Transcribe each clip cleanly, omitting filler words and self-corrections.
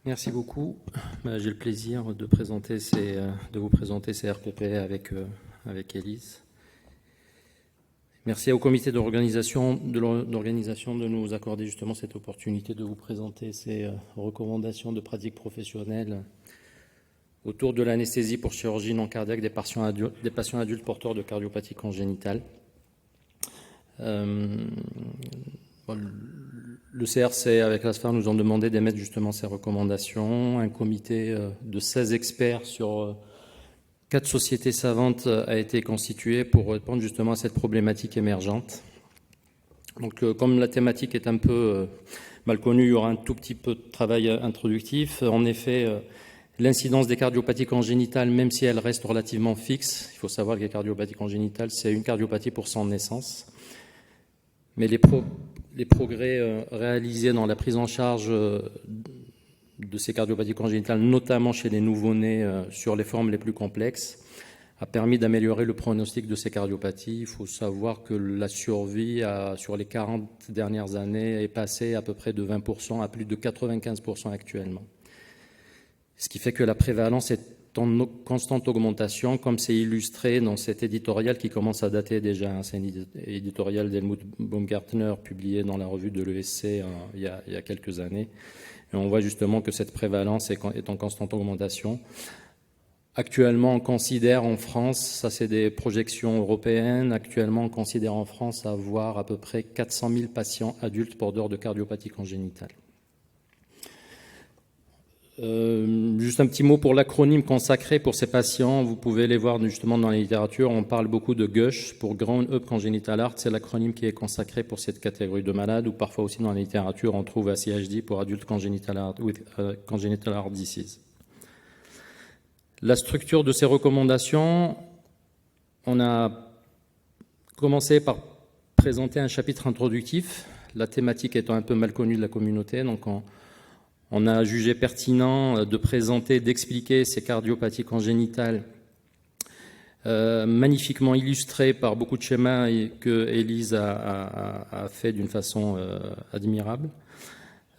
Merci beaucoup. J'ai le plaisir de vous présenter ces RPP avec Élise. Merci au comité d'organisation de nous accorder justement cette opportunité de vous présenter ces recommandations de pratique professionnelle autour de l'anesthésie pour chirurgie non cardiaque des patients adultes porteurs de cardiopathie congénitale. Le CRC avec l'ASFAR nous ont demandé d'émettre justement ces recommandations. Un comité de 16 experts sur 4 sociétés savantes a été constitué pour répondre justement à cette problématique émergente. Donc, comme la thématique est un peu mal connue, il y aura un tout petit peu de travail introductif. En effet, l'incidence des cardiopathies congénitales, même si elle reste relativement fixe, il faut savoir que les cardiopathies congénitales, c'est une cardiopathie pour 100 naissances. Mais les progrès réalisés dans la prise en charge de ces cardiopathies congénitales, notamment chez les nouveau-nés sur les formes les plus complexes, a permis d'améliorer le pronostic de ces cardiopathies. Il faut savoir que la survie sur les 40 dernières années est passée à peu près de 20% à plus de 95% actuellement. Ce qui fait que la prévalence est en constante augmentation, comme c'est illustré dans cet éditorial qui commence à dater déjà. C'est un éditorial d'Helmut Baumgartner publié dans la revue de l'ESC il y a quelques années. Et on voit justement que cette prévalence est en constante augmentation. Actuellement, on considère en France, ça c'est des projections européennes, actuellement on considère en France avoir à peu près 400 000 patients adultes porteurs de cardiopathie congénitale. Juste un petit mot pour l'acronyme consacré pour ces patients. Vous pouvez les voir justement dans la littérature. On parle beaucoup de GUSH pour Ground Up Congenital Heart. C'est l'acronyme qui est consacré pour cette catégorie de malades. Ou parfois aussi dans la littérature, on trouve ACHD pour Adult Congenital Heart Disease. La structure de ces recommandations, on a commencé par présenter un chapitre introductif, la thématique étant un peu mal connue de la communauté. Donc on a jugé pertinent de présenter, d'expliquer ces cardiopathies congénitales magnifiquement illustrées par beaucoup de schémas que Élise a fait d'une façon admirable.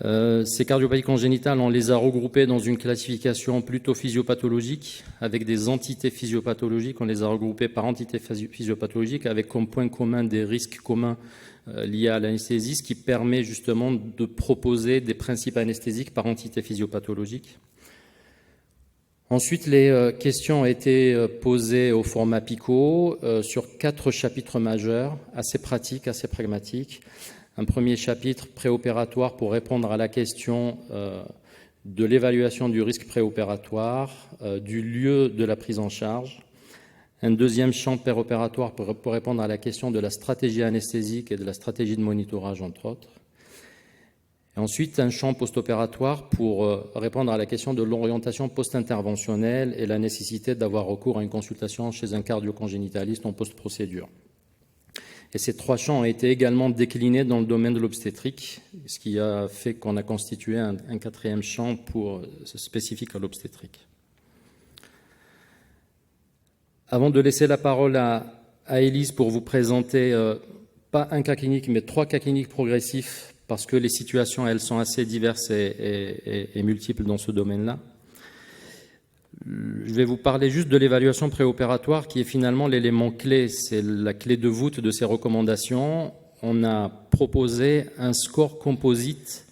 Ces cardiopathies congénitales, on les a regroupées dans une classification plutôt physiopathologique, avec des entités physiopathologiques. On les a regroupées par entités physiopathologiques, avec comme point commun des risques communs liés à l'anesthésie, ce qui permet justement de proposer des principes anesthésiques par entité physiopathologique. Ensuite, les questions ont été posées au format PICO sur 4 chapitres majeurs, assez pratiques, assez pragmatiques. Un premier chapitre préopératoire pour répondre à la question de l'évaluation du risque préopératoire, du lieu de la prise en charge. Un deuxième champ préopératoire pour répondre à la question de la stratégie anesthésique et de la stratégie de monitorage, entre autres. Et ensuite, un champ post-opératoire pour répondre à la question de l'orientation post-interventionnelle et la nécessité d'avoir recours à une consultation chez un cardiocongénitaliste en post-procédure. Et ces 3 champs ont été également déclinés dans le domaine de l'obstétrique, ce qui a fait qu'on a constitué un 4e champ spécifique à l'obstétrique. Avant de laisser la parole à Élise pour vous présenter, pas un cas clinique, mais 3 cas cliniques progressifs, parce que les situations, elles, sont assez diverses et multiples dans ce domaine-là. Je vais vous parler juste de l'évaluation préopératoire, qui est finalement l'élément clé, c'est la clé de voûte de ces recommandations. On a proposé un score composite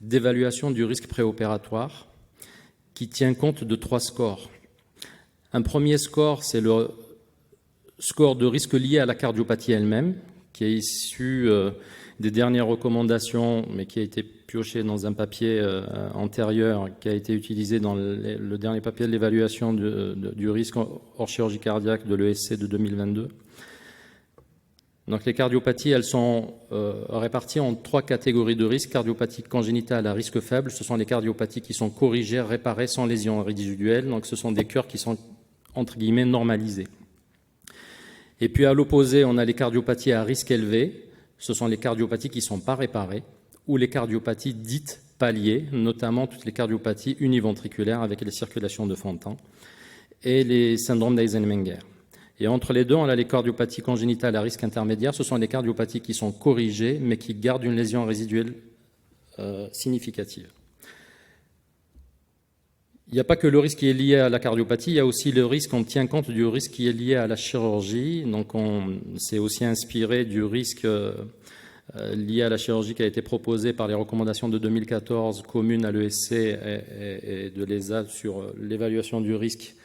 d'évaluation du risque préopératoire qui tient compte de 3 scores. Un premier score, c'est le score de risque lié à la cardiopathie elle-même, qui est issu des dernières recommandations, mais qui a été pioché dans un papier antérieur, qui a été utilisé dans le dernier papier de l'évaluation du risque hors chirurgie cardiaque de l'ESC de 2022. Donc les cardiopathies, elles sont réparties en 3 catégories de risques. Cardiopathie congénitale à risque faible, ce sont les cardiopathies qui sont corrigées, réparées sans lésions résiduelles. Donc ce sont des cœurs qui sont, entre guillemets, normalisés. Et puis à l'opposé, on a les cardiopathies à risque élevé. Ce sont les cardiopathies qui ne sont pas réparées, ou les cardiopathies dites paliers, notamment toutes les cardiopathies univentriculaires avec les circulations de fond de temps, et les syndromes d'Eisenmenger. Et entre les deux, on a les cardiopathies congénitales à risque intermédiaire. Ce sont les cardiopathies qui sont corrigées, mais qui gardent une lésion résiduelle significative. il n'y a pas que le risque qui est lié à la cardiopathie, il y a aussi le risque, on tient compte du risque qui est lié à la chirurgie. Donc on s'est aussi inspiré du risque lié à la chirurgie qui a été proposé par les recommandations de 2014 communes à l'ESC et de l'ESA sur l'évaluation du risque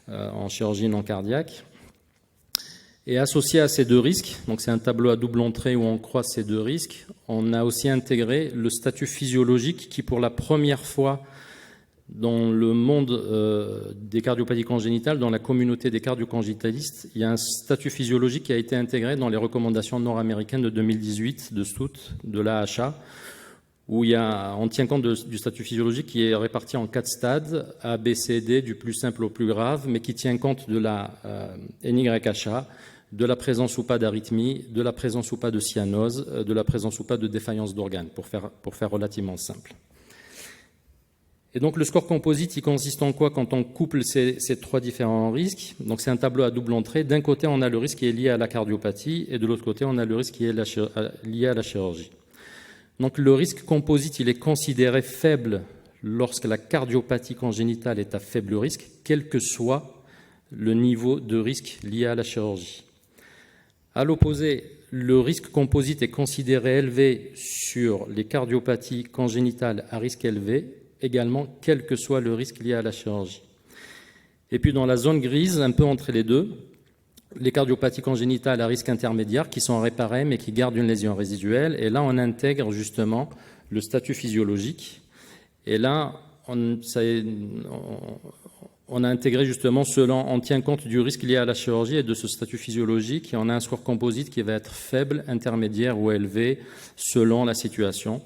en chirurgie non cardiaque. Et associé à ces deux risques, donc c'est un tableau à double entrée où on croise ces deux risques, on a aussi intégré le statut physiologique qui, pour la première fois dans le monde des cardiopathies congénitales, dans la communauté des cardiocongénitalistes, il y a un statut physiologique qui a été intégré dans les recommandations nord-américaines de 2018 de Stout, de l'AHA, où on tient compte du statut physiologique qui est réparti en 4 stades, A, B, C, D, du plus simple au plus grave, mais qui tient compte de la NYHA, de la présence ou pas d'arythmie, de la présence ou pas de cyanose, de la présence ou pas de défaillance d'organes, pour faire relativement simple. Et donc le score composite, il consiste en quoi quand on couple ces 3 différents risques? Donc c'est un tableau à double entrée. D'un côté, on a le risque qui est lié à la cardiopathie, et de l'autre côté, on a le risque qui est lié à la chirurgie. Donc le risque composite, il est considéré faible lorsque la cardiopathie congénitale est à faible risque, quel que soit le niveau de risque lié à la chirurgie. À l'opposé, le risque composite est considéré élevé sur les cardiopathies congénitales à risque élevé, également quel que soit le risque lié à la chirurgie. Et puis dans la zone grise, un peu entre les deux, les cardiopathies congénitales à risque intermédiaire qui sont réparées mais qui gardent une lésion résiduelle. Et là, on intègre justement le statut physiologique. Et là, on a intégré justement on tient compte du risque lié à la chirurgie et de ce statut physiologique. Et on a un score composite qui va être faible, intermédiaire ou élevé selon la situation.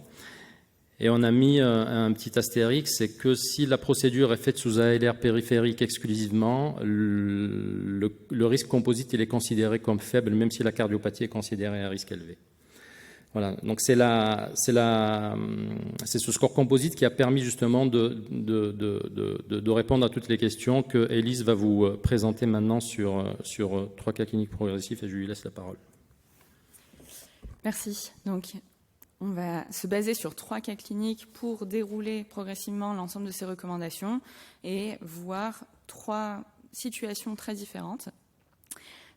Et on a mis un petit astérix, c'est que si la procédure est faite sous ALR périphérique exclusivement, le risque composite il est considéré comme faible, même si la cardiopathie est considérée à risque élevé. Voilà, donc c'est ce score composite qui a permis justement de répondre à toutes les questions que Élise va vous présenter maintenant sur 3 cas cliniques progressifs, et je lui laisse la parole. Merci. Donc, on va se baser sur 3 cas cliniques pour dérouler progressivement l'ensemble de ces recommandations et voir 3 situations très différentes.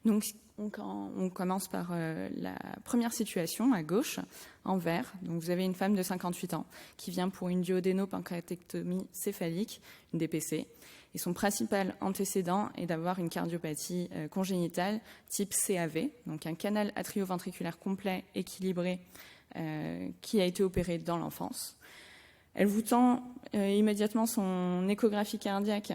Donc, on commence par la première situation à gauche, en vert. Donc, vous avez une femme de 58 ans qui vient pour une duodénopancréatectomie céphalique, une DPC. Et son principal antécédent est d'avoir une cardiopathie congénitale type CAV, donc un canal atrioventriculaire complet équilibré qui a été opérée dans l'enfance. Elle vous tend immédiatement son échographie cardiaque,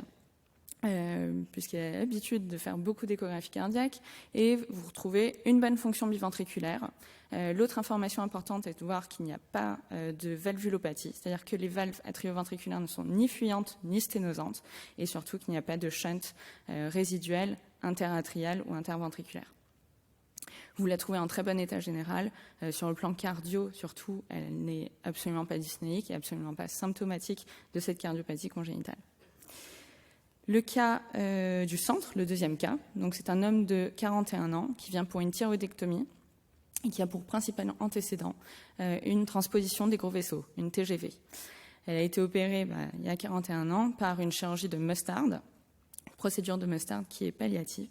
puisqu'elle a l'habitude de faire beaucoup d'échographies cardiaques, et vous retrouvez une bonne fonction biventriculaire. L'autre information importante est de voir qu'il n'y a pas de valvulopathie, c'est-à-dire que les valves atrioventriculaires ne sont ni fuyantes ni sténosantes, et surtout qu'il n'y a pas de shunt résiduel interatrial ou interventriculaire. Vous la trouvez en très bon état général. Sur le plan cardio, surtout, elle n'est absolument pas dyspnéique et absolument pas symptomatique de cette cardiopathie congénitale. Le cas du centre, le deuxième cas, donc c'est un homme de 41 ans qui vient pour une thyroïdectomie et qui a pour principal antécédent une transposition des gros vaisseaux, une TGV. Elle a été opérée il y a 41 ans par une chirurgie de Mustard, procédure de Mustard qui est palliative.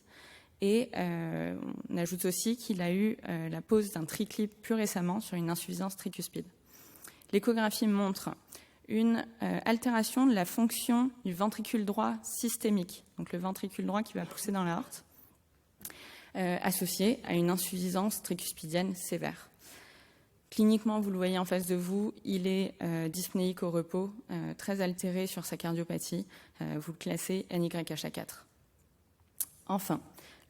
Et on ajoute aussi qu'il a eu la pose d'un triclip plus récemment sur une insuffisance tricuspide. L'échographie montre une altération de la fonction du ventricule droit systémique, donc le ventricule droit qui va pousser dans l'aorte, associé à une insuffisance tricuspidienne sévère. Cliniquement, vous le voyez en face de vous, il est dyspnéique au repos, très altéré sur sa cardiopathie. Vous le classez NYHA4. Enfin,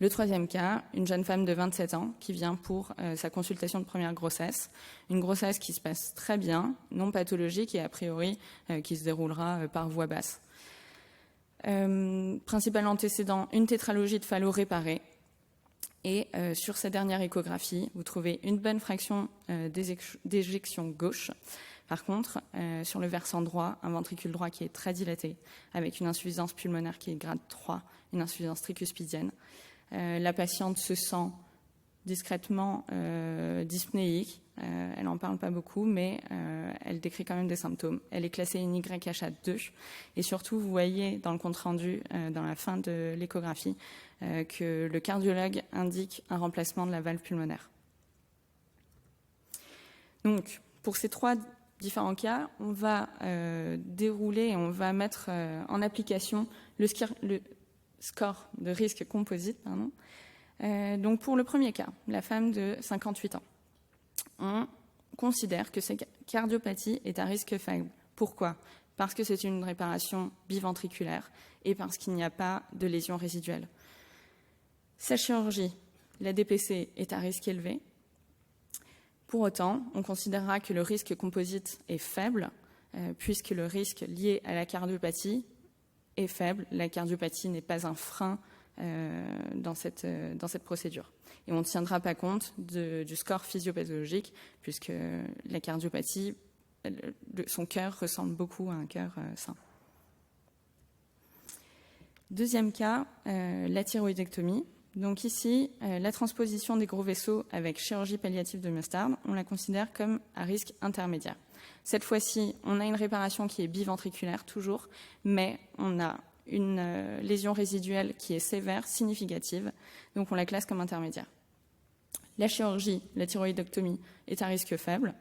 le troisième cas, une jeune femme de 27 ans qui vient pour sa consultation de première grossesse. Une grossesse qui se passe très bien, non pathologique et a priori qui se déroulera par voie basse. Principal antécédent, une tétralogie de Fallot réparée. Et sur sa dernière échographie, vous trouvez une bonne fraction d'éjection gauche. Par contre, sur le versant droit, un ventricule droit qui est très dilaté, avec une insuffisance pulmonaire qui est grade 3, une insuffisance tricuspidienne. La patiente se sent discrètement dyspnéique. Elle n'en parle pas beaucoup, mais elle décrit quand même des symptômes. Elle est classée NYHA2. Et surtout, vous voyez dans le compte-rendu, dans la fin de l'échographie, que le cardiologue indique un remplacement de la valve pulmonaire. Donc, pour ces 3 différents cas, on va dérouler et on va mettre en application le score de risque composite. Donc, pour le premier cas, la femme de 58 ans, on considère que cette cardiopathie est à risque faible. Pourquoi ? Parce que c'est une réparation biventriculaire et parce qu'il n'y a pas de lésion résiduelle. Sa chirurgie, la DPC, est à risque élevé. Pour autant, on considérera que le risque composite est faible, puisque le risque lié à la cardiopathie est faible. La cardiopathie n'est pas un frein dans cette procédure. Et on ne tiendra pas compte du score physiopathologique, puisque la cardiopathie, son cœur ressemble beaucoup à un cœur sain. Deuxième cas, la thyroïdectomie. Donc ici, la transposition des gros vaisseaux avec chirurgie palliative de Mustard, on la considère comme à risque intermédiaire. Cette fois-ci, on a une réparation qui est biventriculaire toujours, mais on a une lésion résiduelle qui est sévère, significative, donc on la classe comme intermédiaire. La chirurgie, la thyroïdectomie, est à risque faible.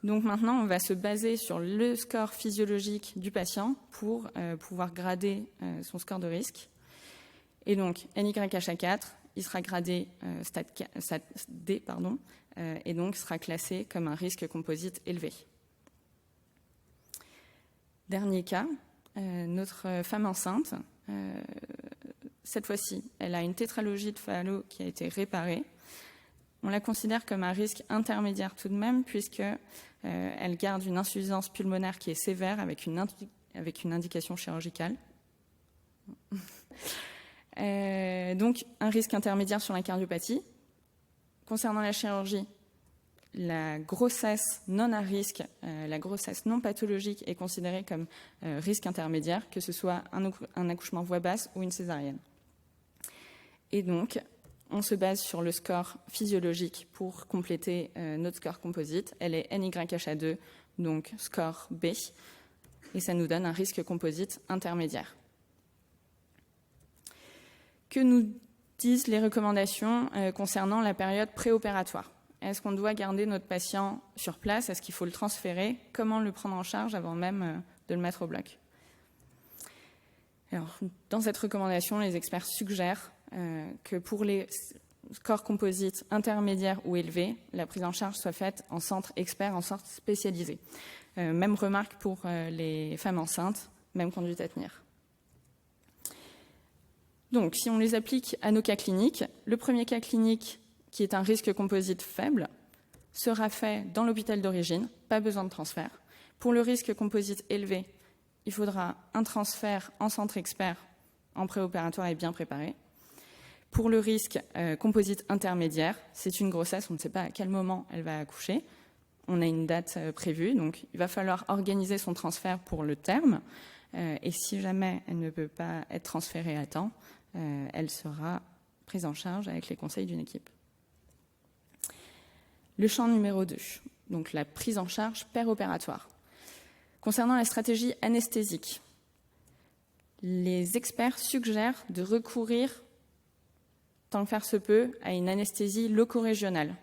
Donc maintenant, on va se baser sur le score physiologique du patient pour pouvoir grader son score de risque. Et donc, NYHA4, il sera gradé stade D, et donc sera classé comme un risque composite élevé. Dernier cas, notre femme enceinte, cette fois-ci, elle a une tétralogie de Fallot qui a été réparée. On la considère comme un risque intermédiaire tout de même, puisqu'elle garde une insuffisance pulmonaire qui est sévère avec une indication chirurgicale. Donc, un risque intermédiaire sur la cardiopathie. Concernant la chirurgie, la grossesse non à risque, la grossesse non pathologique est considérée comme risque intermédiaire, que ce soit un accouchement voix basse ou une césarienne. Et donc, on se base sur le score physiologique pour compléter notre score composite. Elle est NYHA2, donc score B, et ça nous donne un risque composite intermédiaire. Que nous disent les recommandations concernant la période préopératoire ? Est-ce qu'on doit garder notre patient sur place ? Est-ce qu'il faut le transférer ? Comment le prendre en charge avant même de le mettre au bloc ? Alors, dans cette recommandation, les experts suggèrent que pour les scores composites intermédiaires ou élevés, la prise en charge soit faite en centre expert, en centre spécialisé. Même remarque pour les femmes enceintes, même conduite à tenir. Donc, si on les applique à nos cas cliniques, le premier cas clinique, qui est un risque composite faible, sera fait dans l'hôpital d'origine, pas besoin de transfert. Pour le risque composite élevé, il faudra un transfert en centre expert, en préopératoire et bien préparé. Pour le risque composite intermédiaire, c'est une grossesse, on ne sait pas à quel moment elle va accoucher. On a une date prévue, donc il va falloir organiser son transfert pour le terme. Et si jamais elle ne peut pas être transférée à temps, elle sera prise en charge avec les conseils d'une équipe. Le champ numéro 2, donc la prise en charge péropératoire. Concernant la stratégie anesthésique, les experts suggèrent de recourir, tant que faire se peut, à une anesthésie locorégionale.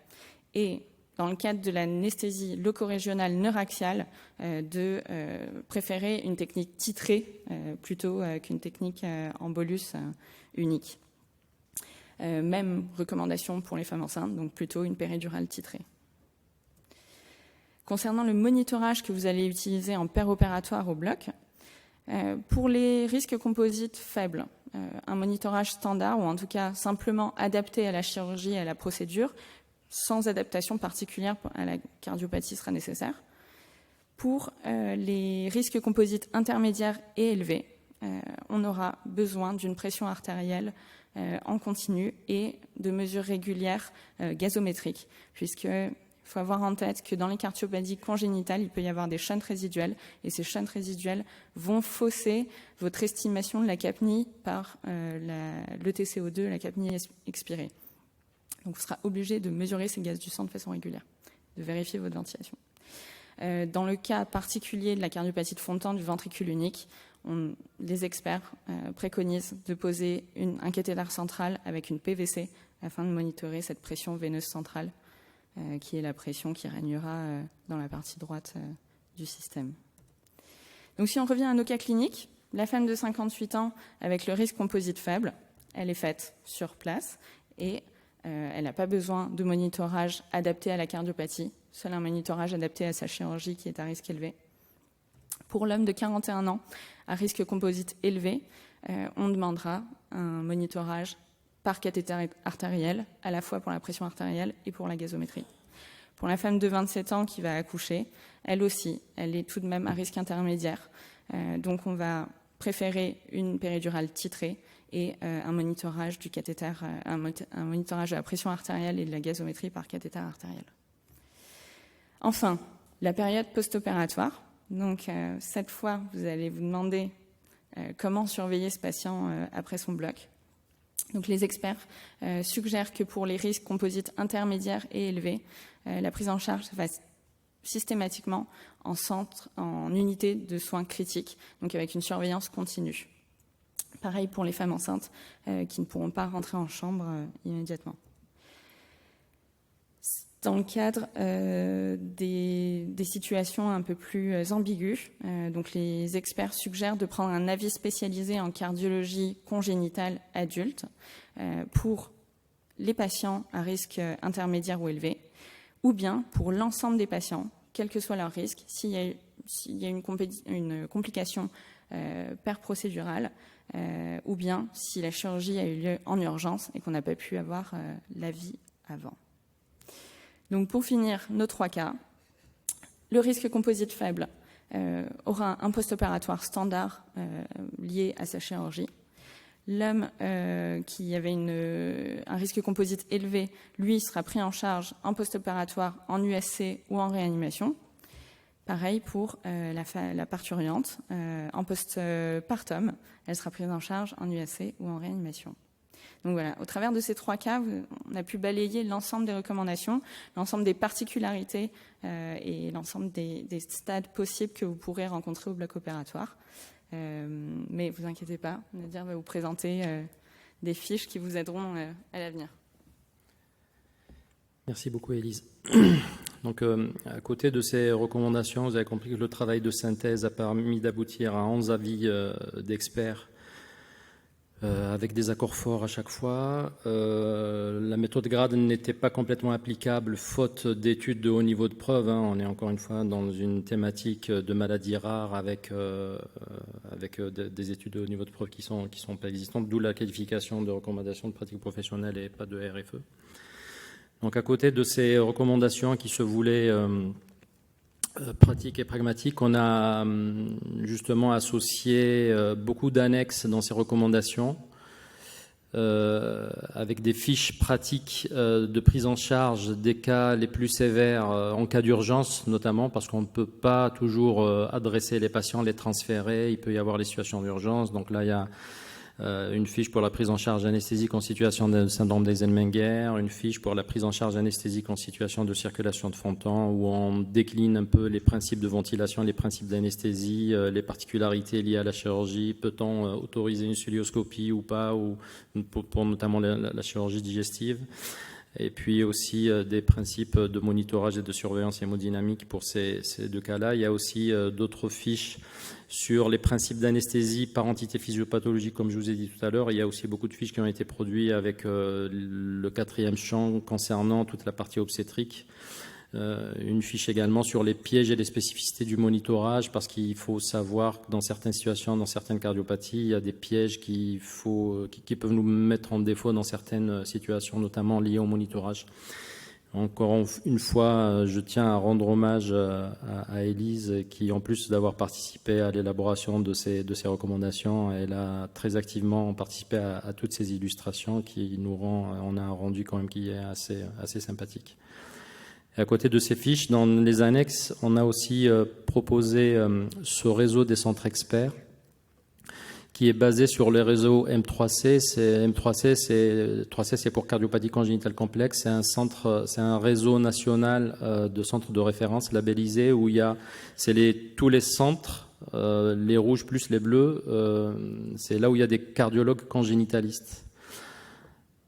Et dans le cadre de l'anesthésie locorégionale neuraxiale, de préférer une technique titrée plutôt qu'une technique en bolus unique. Même recommandation pour les femmes enceintes, donc plutôt une péridurale titrée. Concernant le monitorage que vous allez utiliser en péropératoire au bloc, pour les risques composites faibles, un monitorage standard, ou en tout cas simplement adapté à la chirurgie et à la procédure, sans adaptation particulière à la cardiopathie sera nécessaire. Pour les risques composites intermédiaires et élevés, on aura besoin d'une pression artérielle en continu et de mesures régulières gazométriques, puisqu'il faut avoir en tête que dans les cardiopathies congénitales, il peut y avoir des shunts résiduels, et ces shunts résiduels vont fausser votre estimation de la capnie par le TCO2, la capnie expirée. Donc, vous serez obligé de mesurer ces gaz du sang de façon régulière, de vérifier votre ventilation. Dans le cas particulier de la cardiopathie de fond de temps du ventricule unique, les experts préconisent de poser un cathéter central avec une PVC afin de monitorer cette pression veineuse centrale, qui est la pression qui régnera dans la partie droite du système. Donc si on revient à nos cas cliniques, la femme de 58 ans avec le risque composite faible, elle est faite sur place et elle n'a pas besoin de monitorage adapté à la cardiopathie, seul un monitorage adapté à sa chirurgie qui est à risque élevé. Pour l'homme de 41 ans à risque composite élevé, on demandera un monitorage par cathéter artériel, à la fois pour la pression artérielle et pour la gazométrie. Pour la femme de 27 ans qui va accoucher, elle aussi, elle est tout de même à risque intermédiaire. Donc on va préférer une péridurale titrée et un monitorage du cathéter, un monitorage de la pression artérielle et de la gazométrie par cathéter artériel. Enfin, la période post-opératoire. Donc cette fois, vous allez vous demander comment surveiller ce patient après son bloc. Donc les experts suggèrent que pour les risques composites intermédiaires et élevés, la prise en charge se fasse systématiquement en unité de soins critiques, donc avec une surveillance continue. Pareil pour les femmes enceintes qui ne pourront pas rentrer en chambre immédiatement. Dans le cadre des situations un peu plus ambiguës, donc les experts suggèrent de prendre un avis spécialisé en cardiologie congénitale adulte pour les patients à risque intermédiaire ou élevé, ou bien pour l'ensemble des patients, quel que soit leur risque, s'il y a une complication perprocédurale, ou bien si la chirurgie a eu lieu en urgence et qu'on n'a pas pu avoir l'avis avant. Donc pour finir, nos 3 cas, le risque composite faible aura un post-opératoire standard lié à sa chirurgie. L'homme qui avait un risque composite élevé, lui, sera pris en charge en post-opératoire, en USC ou en réanimation. Pareil pour la parturiente, en post-partum, elle sera prise en charge en USC ou en réanimation. Donc voilà, au travers de ces 3 cas, on a pu balayer l'ensemble des recommandations, l'ensemble des particularités et l'ensemble des stades possibles que vous pourrez rencontrer au bloc opératoire. Mais vous inquiétez pas, Nadir va vous présenter des fiches qui vous aideront à l'avenir. Merci beaucoup, Élise. Donc, à côté de ces recommandations, vous avez compris que le travail de synthèse a permis d'aboutir à 11 avis d'experts avec des accords forts à chaque fois. La méthode GRADE n'était pas complètement applicable faute d'études de haut niveau de preuve. On est encore une fois dans une thématique de maladies rares avec des études de haut niveau de preuve qui sont pas existantes, d'où la qualification de recommandation de pratique professionnelle et pas de RFE. Donc à côté de ces recommandations qui se voulaient pratiques et pragmatiques, on a justement associé beaucoup d'annexes dans ces recommandations avec des fiches pratiques de prise en charge des cas les plus sévères en cas d'urgence, notamment parce qu'on ne peut pas toujours adresser les patients, les transférer, il peut y avoir les situations d'urgence. Donc là, il y a une fiche pour la prise en charge anesthésique en situation de syndrome d'Eisenmenger, une fiche pour la prise en charge anesthésique en situation de circulation de fond de temps, où on décline un peu les principes de ventilation, les principes d'anesthésie, les particularités liées à la chirurgie. Peut-on autoriser une cilioscopie ou pas, ou pour notamment la chirurgie digestive. Et puis aussi des principes de monitorage et de surveillance hémodynamique pour ces 2 cas-là. Il y a aussi d'autres fiches sur les principes d'anesthésie par entité physiopathologique, comme je vous ai dit tout à l'heure. Il y a aussi beaucoup de fiches qui ont été produites avec le 4e champ concernant toute la partie obstétrique. Une fiche également sur les pièges et les spécificités du monitorage, parce qu'il faut savoir que dans certaines situations, dans certaines cardiopathies, il y a des pièges qui peuvent nous mettre en défaut dans certaines situations, notamment liées au monitorage. Encore une fois, je tiens à rendre hommage à Élise, qui, en plus d'avoir participé à l'élaboration de ces recommandations, elle a très activement participé à toutes ces illustrations qui on a un rendu quand même qui est assez sympathique. Et à côté de ces fiches, dans les annexes, on a aussi proposé ce réseau des centres experts qui est basé sur les réseaux M3C. M3C, c'est pour cardiopathie congénitale complexe. C'est un réseau national de centres de référence labellisés où il y a tous les centres, les rouges plus les bleus. C'est là où il y a des cardiologues congénitalistes.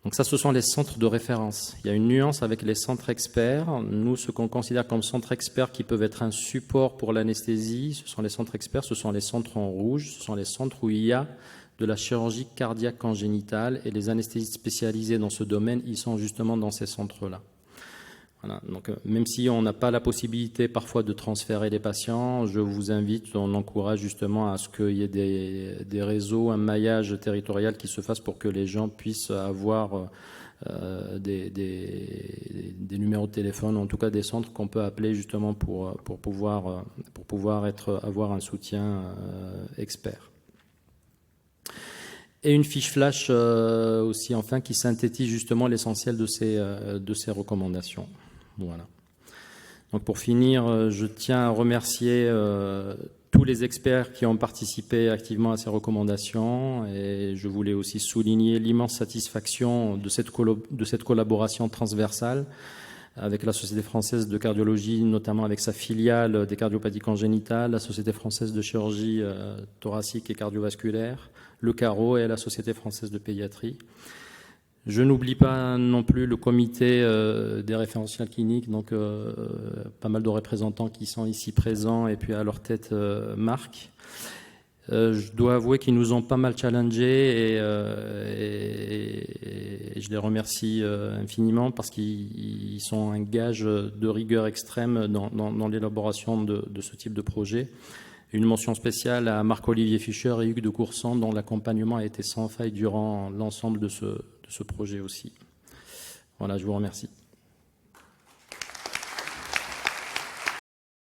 Donc ça, ce sont les centres de référence. Il y a une nuance avec les centres experts. Nous, ce qu'on considère comme centres experts qui peuvent être un support pour l'anesthésie, ce sont les centres experts, ce sont les centres en rouge, ce sont les centres où il y a de la chirurgie cardiaque congénitale et les anesthésistes spécialisés dans ce domaine, ils sont justement dans ces centres-là. Voilà. Donc, même si on n'a pas la possibilité parfois de transférer les patients, je vous invite, on encourage justement à ce qu'il y ait des réseaux, un maillage territorial qui se fasse pour que les gens puissent avoir des numéros de téléphone, en tout cas des centres qu'on peut appeler justement pour pouvoir avoir un soutien expert. Et une fiche flash aussi, enfin, qui synthétise justement l'essentiel de ces recommandations. Voilà. Donc pour finir, je tiens à remercier tous les experts qui ont participé activement à ces recommandations et je voulais aussi souligner l'immense satisfaction de cette collaboration transversale avec la Société française de cardiologie, notamment avec sa filiale des cardiopathies congénitales, la Société française de chirurgie thoracique et cardiovasculaire, le CARO et la Société française de pédiatrie. Je n'oublie pas non plus le comité des référentiels cliniques, donc pas mal de représentants qui sont ici présents et puis à leur tête Marc. Je dois avouer qu'ils nous ont pas mal challengés et je les remercie infiniment parce qu'ils sont un gage de rigueur extrême dans l'élaboration de ce type de projet. Une mention spéciale à Marc-Olivier Fischer et Hugues de Coursan dont l'accompagnement a été sans faille durant l'ensemble de ce projet aussi. Voilà, je vous remercie.